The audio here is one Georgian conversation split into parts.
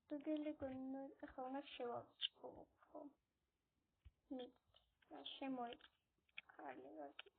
Dugeli ახლა შევაწყო. მე შემოიწყალი ვაკი.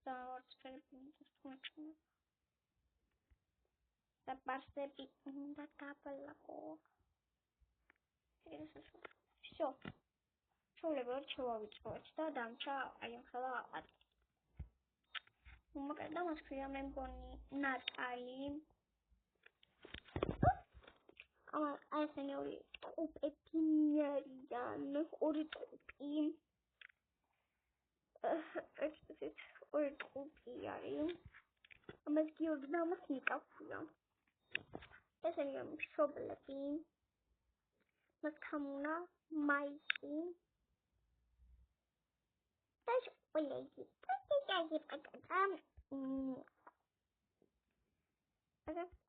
დავარწმუნებული თქმა. და პარსები უნდა დაბლაკო. Всё. Ჩაულებად შევავიწყოთ და დამჭა აი ახლა აყარ. Მაგდა მას ქვია მე მგონი ნატალი. ესენი ორი ტყუპები არიან, ორი ტყუპი. ორი ტყუპი არის. ამას გიორგი და ამას ნიკა. ესენი მშობლები. მათამუნა, მაიკი. და სკოლეგი.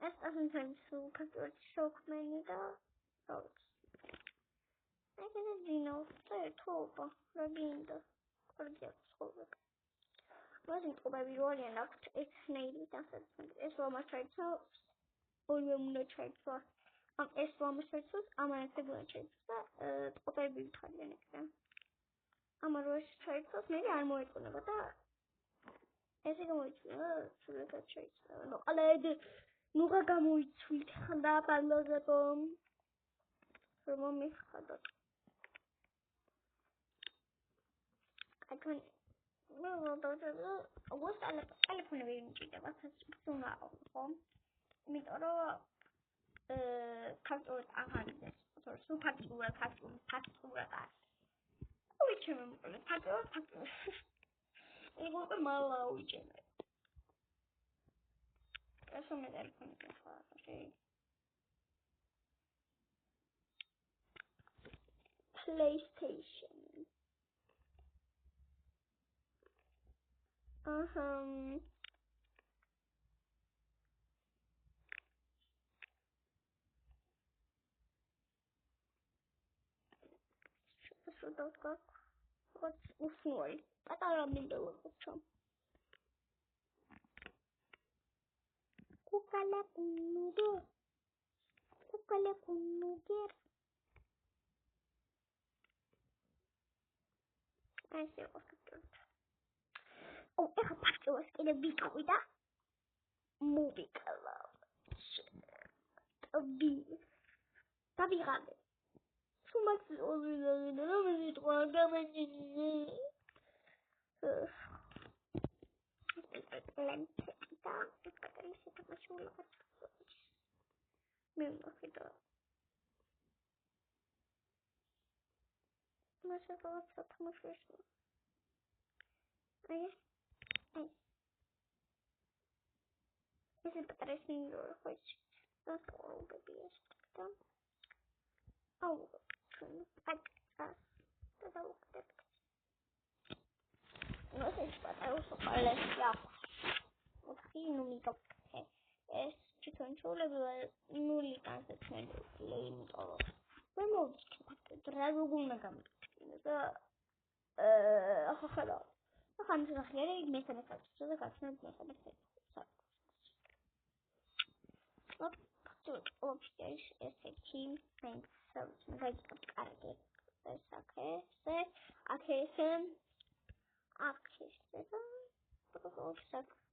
ეს ასენთან სულ შოქმენი და ეს είναι ძინო, თოობა, რა გინდა, კარგია ცხოვრება. Ვაზინ ტყუპები რო არიან აქვთ ეცნეილი დასაცმელი, ეს რომ ჩაიცავს, ორივე უნდა ჩაიცვას. ეს რომ ჩაიცვას, ამანაც ეგ უნდა ჩაიცვას და ტყუპები ვითხარიან ეგრე. ამან რო ჩაიცვას, მე არ მოეწონება და ესე გამოიწვია, სულაც ჩაიცვა. ალედ ნუღა გამოიცვით ხდა პალოზებო. რომ მიხადოთ. აკან მე ვდავჭერდა, ტელეფონი ვერ მიჭირდება, თუნდა ხო? იმიტომ რომ ქართულად აღარ იდეს, სულ ფაქტურად არის. ვიჩემ ფაქტურად. ეგ უკვე მალა უჭერე. ეს მე ტელეფონი ხარ, PlayStation. What's ufnoi? Patara mindelo kucham. Kukala kunuger. I see what's good. Oh, I have to was in a big with a movie color. A bee. Tabirade. So much over the This is better than your which that's all baby is done. Oh, no sé, but I also call it okay, no me up. Es controllable nulli concept lane or remote draguna gam. Hello. I can't hear it. Make an effect. So the customer makes an effect. Look to upstairs is a team thing. So like okay.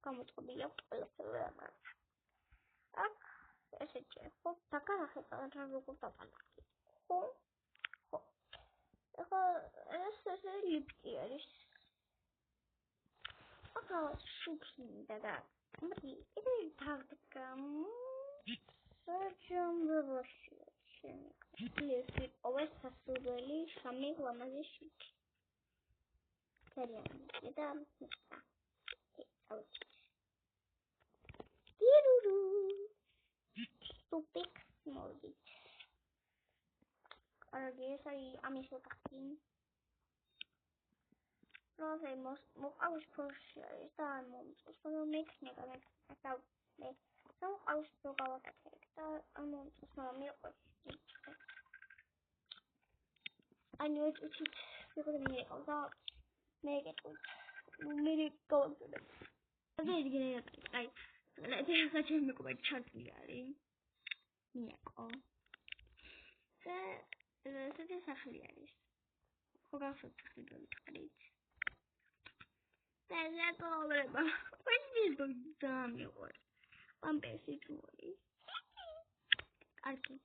Come to be up a little much. As a check, Takahaka and Rukutapana. This is a lip ears. Shooting that. But it is hard to come. Surgeon revolution. Please, it always has to really something one of the shoot. Carry on. Get out. Stupid moldy. Or guess I'm so talking. No, they must move. I was processed. I'm so make me out. So I was so about that. I'm on to smell milk. I knew it was because of me. Although make it go to the. I ეხლა ჩემი მეგობარი ჩართული არის. მიაკო. ეს სახელი არის. ხო გახსოვთ ხიდული ხარით. და ზაკოვრება. ვეძებო დამიყვარ. ამბესი თუარი. კარგი.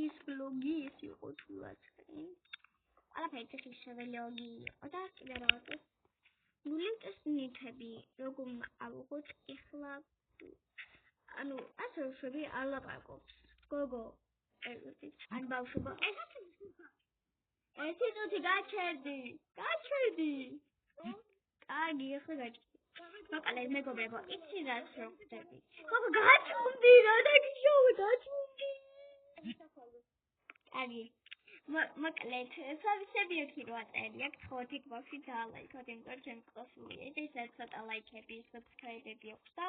ეს ბლოგი ის იყო თულად. ყველაფერი ეს შეველოგი იყო და კიდე რაღაცა. ნულიტეს ნითები როგორ ავიღოთ ეხლა ანუ ასე ვშვები ალაპარაკობს გოგო ან ბავშვობა ეს თვითი გაჩერდი კარგი ეხლა გაჩერდი მოკალე მეგობრებო იცი რას რო ხდები გოგო გაჩუნდი რა დაგიშოვა დაჩუნდი კარგი მოკლედ სავისები იქი რო აწერია გთხოვთ იქ ბავშვი დაალაიქოთ იმიტომ რომ ჩემს ყოსული ეს ცოტა ლაიქები subscribe-ები აქვს და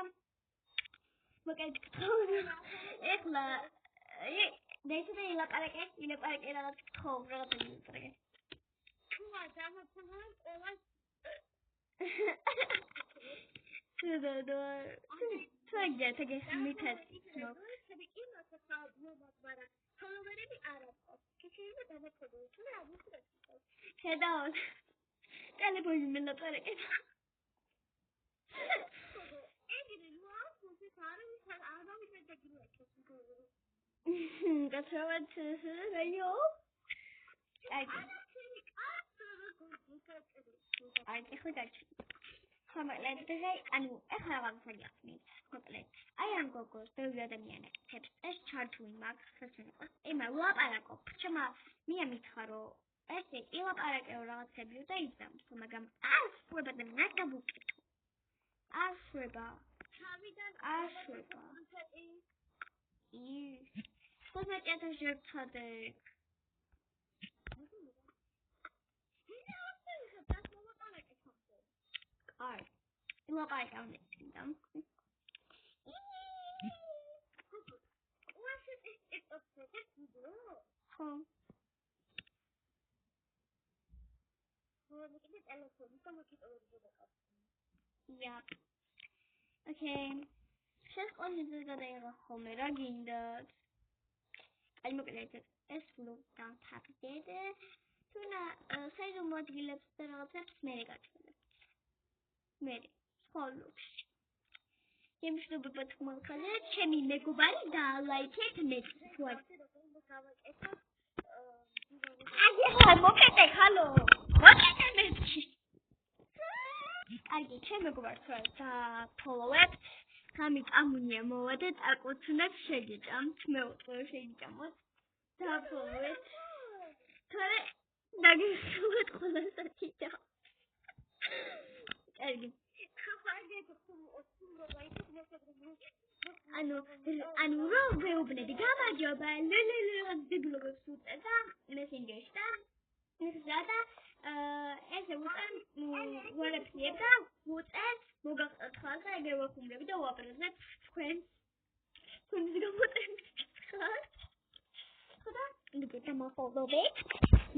მოკლედ გთხოვთ ეხლა დაიწყე ილაპარაკე რაღაც გთხოვ რაღაცა ილაპარაკე თუა დამაფრთხილე ყველას თუაგია თაგე მითაცი ნო შები იმასაც საუბრობ ფოლოვერები არ აქვს. შეიძლება დამოწოდოს, თუ რა მოხდეს. შედაოს. ტელეფონი მელაპარაკე. ეგრე მოაქვს, ეს არავის არ დაგილაიქებს. გაცრავად რაიო? აი, ეხლა გაჩვი. ხომალეთ დღე, ანუ ეხლა რაღაცა გახსნით. მოკლედ. აი ამ გოგოს ბევრი ადამიანი აკეთებს ეს ჩართული მაქვს ხსენებას. ემა ვლაპარაკობ. ჩემა მია მითხარო ესე ილაპარაკეო რაღაცები და იზამს, მაგრამ არ ხვება და რა გაბუკეთო. არ ხვება. თავიდან არ ხვება. ხომალეთ შეცადე. აი, ილაპარაკე ამ ისინდამ. Yeah. Okay. Сейчас он не задает хомера гинда. Ай მოკლედ ეს ვლოგთან თაფდედე. თუნა საიდუმლო ადგილებს და რაღაცებს მე გაჩვენებ. მე სკოლებში. იმშობება თქმულხაზე ჩემი მეგობარი დაალაიქეთ მე თქვა. აი მოკეთე ხალო. მოკეთე მე. კარგი, ჩემ მეგობარს და ფოლოვებს. სამი წამუნია მოვა და აკოცნებს შეგიჭამთ, მე უწყო შეგიჭამოთ. და ფოლოვეთ. თორე დაგიხსოვეთ ყველას აკიჭა. კარგი. ანუ რო ვეუბნები გამარჯობა დებლოგებს უწევ და მესენჯერში და და ესე უწევ ვარაფრიებ და უწევ მოგახსოვთ ხალხ და ეგრე ვახუნდები და ვაპრეზებ თქვენს გამოწევით ხოდა იგი დამოფოლოვეთ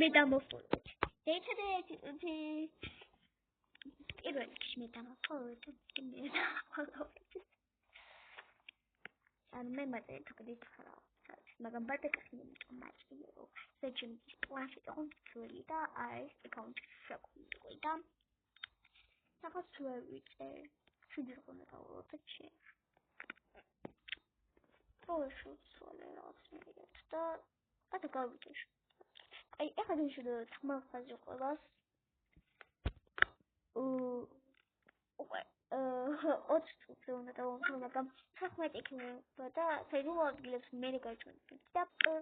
მე დამოფოლოვეთ ერთადერთი პირველში მე დამოფოლოვეთ ანუ მე მაწერე თქვით ხარა მაგრამ ბატეკი მაჭირო საჭმის პლანშეტი კონტროლი და არის აკაუნტი შეგულიყვი და სახოს ვიწე შეიძლება დავუყურე პროშუცოლე რაღაცნაირად და ატა გავიჭერ აი ეხლა შეიძლება თმახაზე ყველას ოც უნდა დავუმთავრებო მაგრამ საქმეთიკება და საიდუმლო ადგილებს მე გაჩვენებ და პა